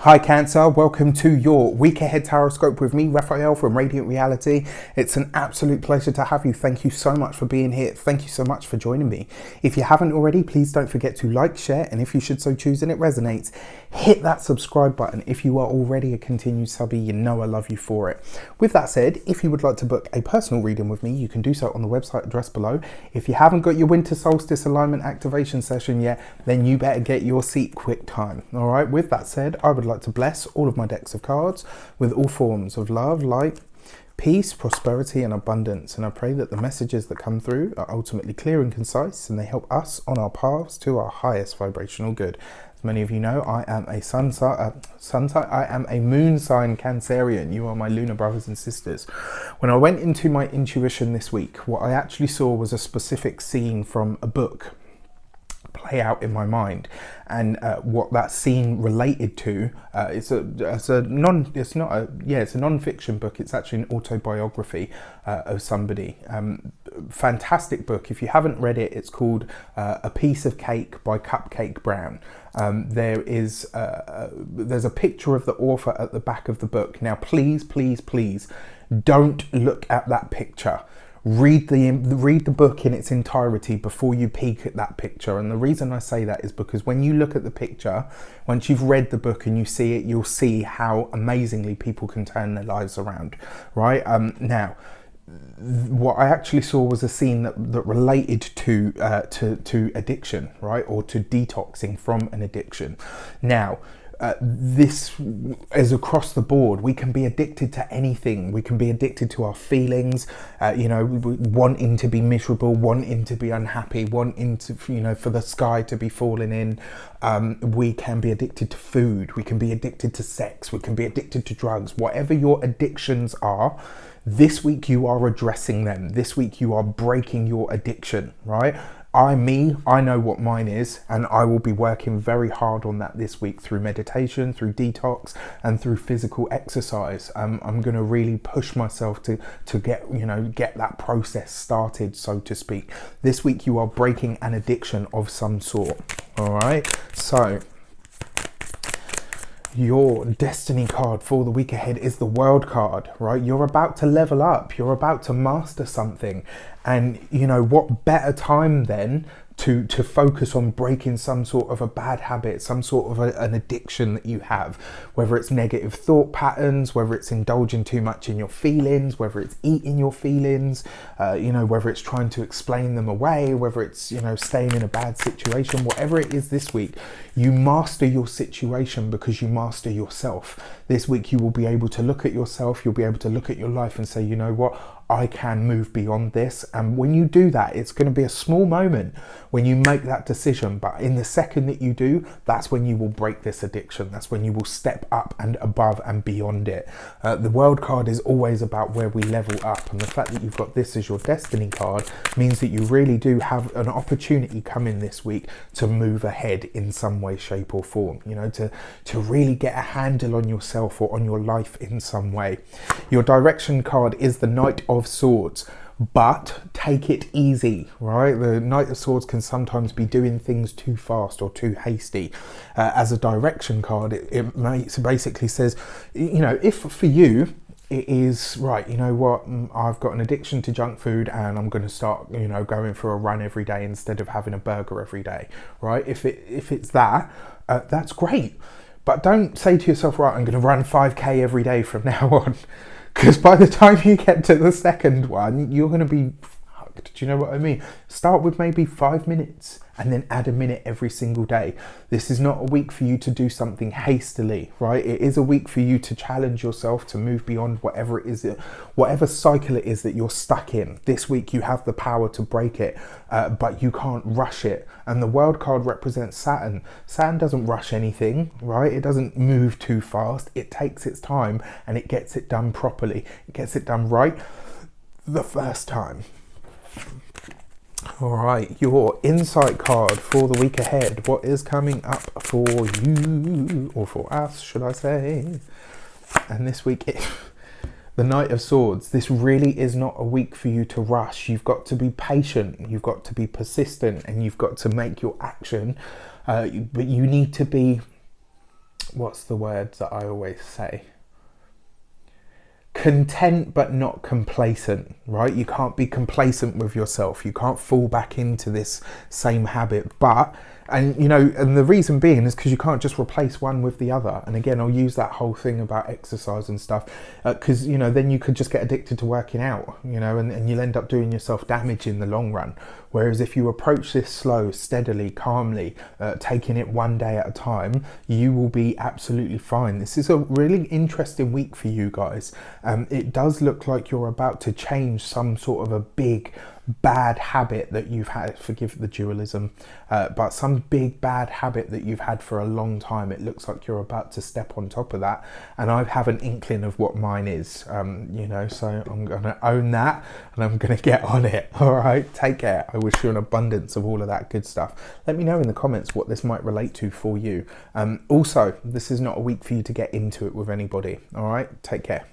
Hi Cancer, welcome to your week ahead horoscope with me, Raphael from Reydiant Reality. It's an absolute pleasure to have you. Thank you so much for being here. Thank you so much for joining me. If you haven't already, please don't forget to like, share, and if you should so choose and it resonates, hit that subscribe button. If you are already a continued subby, you know I love you for it. With that said, if you would like to book a personal reading with me, you can do so on the website address below. If you haven't got your winter solstice alignment activation session yet, then you better get your seat quick time. All right, with that said, I would like to bless all of my decks of cards with all forms of love, light, peace, prosperity, and abundance. And I pray that the messages that come through are ultimately clear and concise, and they help us on our paths to our highest vibrational good. As many of you know, I am a sun sign, I am a moon sign Cancerian. You are my lunar brothers and sisters. When I went into my intuition this week, what I actually saw was a specific scene from a book play out in my mind, and what that scene related to it's a non-fiction book. It's actually an autobiography of somebody. Fantastic book. If you haven't read it, it's called A Piece of Cake by Cupcake Brown. There's a picture of the author at the back of the book. Now please don't look at that picture. Read the book in its entirety before you peek at that picture. And the reason I say that is because when you look at the picture, once you've read the book and you see it, you'll see how amazingly people can turn their lives around, right? Now, what I actually saw was a scene that related to addiction, right? Or to detoxing from an addiction. Now, this is across the board. We can be addicted to anything. We can be addicted to our feelings, wanting to be miserable, wanting to be unhappy, wanting to, for the sky to be falling in. We can be addicted to food. We can be addicted to sex. We can be addicted to drugs. Whatever your addictions are, this week you are addressing them. This week you are breaking your addiction, right? I know what mine is, and I will be working very hard on that this week through meditation, through detox, and through physical exercise. I'm going to really push myself to get that process started, so to speak. This week you are breaking an addiction of some sort. All right, so your destiny card for the week ahead is the World card, right? You're about to level up. You're about to master something. And what better time then to focus on breaking some sort of a bad habit, some sort of an addiction that you have, whether it's negative thought patterns, whether it's indulging too much in your feelings, whether it's eating your feelings, whether it's trying to explain them away, whether it's, staying in a bad situation, whatever it is this week, you master your situation because you master yourself. This week you will be able to look at yourself, you'll be able to look at your life and say, you know what? I can move beyond this. And when you do that, it's going to be a small moment when you make that decision. But in the second that you do, that's when you will break this addiction. That's when you will step up and above and beyond it. The World card is always about where we level up. And the fact that you've got this as your destiny card means that you really do have an opportunity coming this week to move ahead in some way, shape or form. To really get a handle on yourself or on your life in some way. Your direction card is the Knight of Swords, but take it easy, right? The Knight of Swords can sometimes be doing things too fast or too hasty. As a direction card, it basically says, if for you it is right, I've got an addiction to junk food and I'm going to start, going for a run every day instead of having a burger every day, right? If it's that, that's great. But don't say to yourself, right, I'm going to run 5K every day from now on. Because by the time you get to the second one, you're going to be fucked. Do you know what I mean? Start with maybe 5 minutes and then add a minute every single day. This is not a week for you to do something hastily, right? It is a week for you to challenge yourself, to move beyond whatever it is, whatever cycle it is that you're stuck in. This week you have the power to break it, but you can't rush it. And the World card represents Saturn. Saturn doesn't rush anything, right? It doesn't move too fast. It takes its time and it gets it done properly. It gets it done right the first time. All right, your insight card for the week ahead. What is coming up for you, or for us, should I say? And this week, the Knight of Swords. This really is not a week for you to rush. You've got to be patient, you've got to be persistent, and you've got to make your action. But you need to be what's the word that I always say? Content but not complacent, right? You can't be complacent with yourself. You can't fall back into this same habit. And the reason being is because you can't just replace one with the other. And again, I'll use that whole thing about exercise and stuff, because then you could just get addicted to working out, and you'll end up doing yourself damage in the long run. Whereas if you approach this slow, steadily, calmly, taking it one day at a time, you will be absolutely fine. This is a really interesting week for you guys. It does look like you're about to change some sort of a big bad habit that you've had, forgive the dualism, but some big bad habit that you've had for a long time. It looks like you're about to step on top of that, and I have an inkling of what mine is, so I'm going to own that and I'm going to get on it. All right, take care. I wish you an abundance of all of that good stuff. Let me know in the comments what this might relate to for you. Also, this is not a week for you to get into it with anybody. All right, take care.